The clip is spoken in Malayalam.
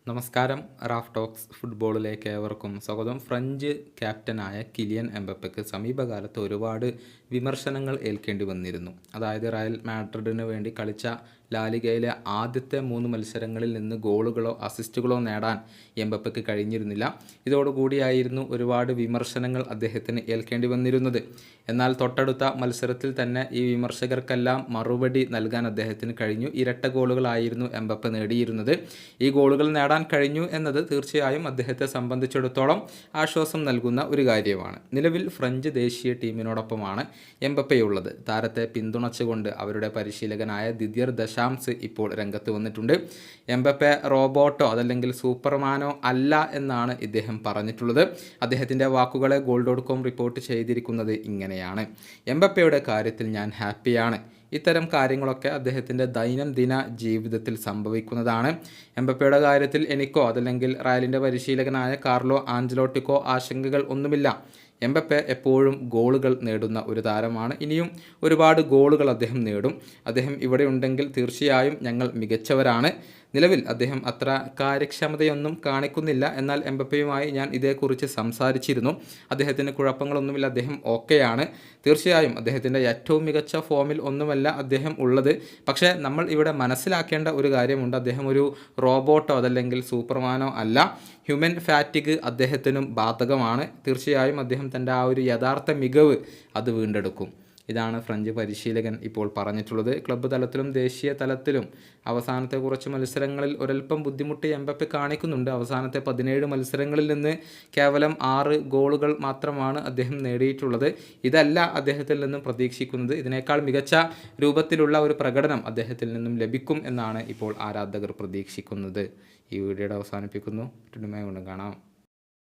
നമസ്കാരം. റാഫ് ടോക്സ് ഫുട്ബോളിലേക്ക് ഏവർക്കും സ്വാഗതം. ഫ്രഞ്ച് ക്യാപ്റ്റനായ കിലിയൻ എംബപ്പയ്ക്ക് സമീപകാലത്ത് ഒരുപാട് വിമർശനങ്ങൾ ഏൽക്കേണ്ടി വന്നിരുന്നു. അതായത് റയൽ മാഡ്രിഡിന് വേണ്ടി കളിച്ച ലാലിഗയിലെ ആദ്യത്തെ 3 മത്സരങ്ങളിൽ നിന്ന് ഗോളുകളോ അസിസ്റ്റുകളോ നേടാൻ എംബപ്പയ്ക്ക് കഴിഞ്ഞിരുന്നില്ല. ഇതോടുകൂടിയായിരുന്നു ഒരുപാട് വിമർശനങ്ങൾ അദ്ദേഹത്തിന് ഏൽക്കേണ്ടി വന്നിരുന്നത്. എന്നാൽ തൊട്ടടുത്ത മത്സരത്തിൽ തന്നെ ഈ വിമർശകർക്കെല്ലാം മറുപടി നൽകാൻ അദ്ദേഹത്തിന് കഴിഞ്ഞു. ഇരട്ട ഗോളുകളായിരുന്നു എംബപ്പ നേടിയിരുന്നത്. ഈ ഗോളുകൾ നേടാൻ കഴിഞ്ഞു എന്നത് തീർച്ചയായും അദ്ദേഹത്തെ സംബന്ധിച്ചിടത്തോളം ആശ്വാസം നൽകുന്ന ഒരു കാര്യമാണ്. നിലവിൽ ഫ്രഞ്ച് ദേശീയ ടീമിനോടൊപ്പമാണ് എംബപ്പയുള്ളത്. താരത്തെ പിന്തുണച്ചുകൊണ്ട് അവരുടെ പരിശീലകനായ ദിദിയർ ദശാംസ് ഇപ്പോൾ രംഗത്ത് വന്നിട്ടുണ്ട്. എംബപ്പെ റോബോട്ടോ അതല്ലെങ്കിൽ സൂപ്പർമാനോ അല്ല എന്നാണ് ഇദ്ദേഹം പറഞ്ഞിട്ടുള്ളത്. അദ്ദേഹത്തിൻ്റെ വാക്കുകളെ goal.com റിപ്പോർട്ട് ചെയ്തിരിക്കുന്നത് ഇങ്ങനെയാണ്: എംബപ്പയുടെ കാര്യത്തിൽ ഞാൻ ഹാപ്പിയാണ്. ഇത്തരം കാര്യങ്ങളൊക്കെ അദ്ദേഹത്തിൻ്റെ ദൈനംദിന ജീവിതത്തിൽ സംഭവിക്കുന്നതാണ്. എംബപ്പയുടെ കാര്യത്തിൽ എനിക്കോ അതല്ലെങ്കിൽ റയലിൻ്റെ പരിശീലകനായ കാർലോ ആഞ്ചലോട്ടിക്കോ ആശങ്കകൾ ഒന്നുമില്ല. എംബപ്പെ എപ്പോഴും ഗോളുകൾ നേടുന്ന ഒരു താരമാണ്. ഇനിയും ഒരുപാട് ഗോളുകൾ അദ്ദേഹം നേടും. അദ്ദേഹം ഇവിടെ ഉണ്ടെങ്കിൽ തീർച്ചയായും ഞങ്ങൾ മികച്ചവരാണ്. നിലവിൽ അദ്ദേഹം അത്ര കാര്യക്ഷമതയൊന്നും കാണിക്കുന്നില്ല. എന്നാൽ എംബപ്പയുമായി ഞാൻ ഇതേക്കുറിച്ച് സംസാരിച്ചിരുന്നു. അദ്ദേഹത്തിന് കുഴപ്പങ്ങളൊന്നുമില്ല. അദ്ദേഹം ഓക്കെയാണ്. തീർച്ചയായും അദ്ദേഹത്തിൻ്റെ ഏറ്റവും മികച്ച ഫോമിൽ ഒന്നുമല്ല അദ്ദേഹം ഉള്ളത്. പക്ഷേ നമ്മൾ ഇവിടെ മനസ്സിലാക്കേണ്ട ഒരു കാര്യമുണ്ട്. അദ്ദേഹം ഒരു റോബോട്ടോ അതല്ലെങ്കിൽ സൂപ്പർമാനോ അല്ല. ഹ്യൂമൻ ഫാറ്റിഗ് അദ്ദേഹത്തിനും ബാധകമാണ്. തീർച്ചയായും അദ്ദേഹം തൻ്റെ ആ ഒരു യഥാർത്ഥ മികവ് അത് വീണ്ടെടുക്കും. ഇതാണ് ഫ്രഞ്ച് പരിശീലകൻ ഇപ്പോൾ പറഞ്ഞിട്ടുള്ളത്. ക്ലബ്ബ് തലത്തിലും ദേശീയ തലത്തിലും അവസാനത്തെ കുറച്ച് മത്സരങ്ങളിൽ ഒരൽപ്പം ബുദ്ധിമുട്ട് എംബപ്പെ കാണിക്കുന്നുണ്ട്. അവസാനത്തെ 17 മത്സരങ്ങളിൽ നിന്ന് കേവലം 6 ഗോളുകൾ മാത്രമാണ് അദ്ദേഹം നേടിയിട്ടുള്ളത്. ഇതല്ല അദ്ദേഹത്തിൽ നിന്നും പ്രതീക്ഷിക്കുന്നത്. ഇതിനേക്കാൾ മികച്ച രൂപത്തിലുള്ള ഒരു പ്രകടനം അദ്ദേഹത്തിൽ നിന്നും ലഭിക്കും എന്നാണ് ഇപ്പോൾ ആരാധകർ പ്രതീക്ഷിക്കുന്നത്. ഈ വീഡിയോയുടെ അവസാനിപ്പിക്കുന്നു. കാണാം.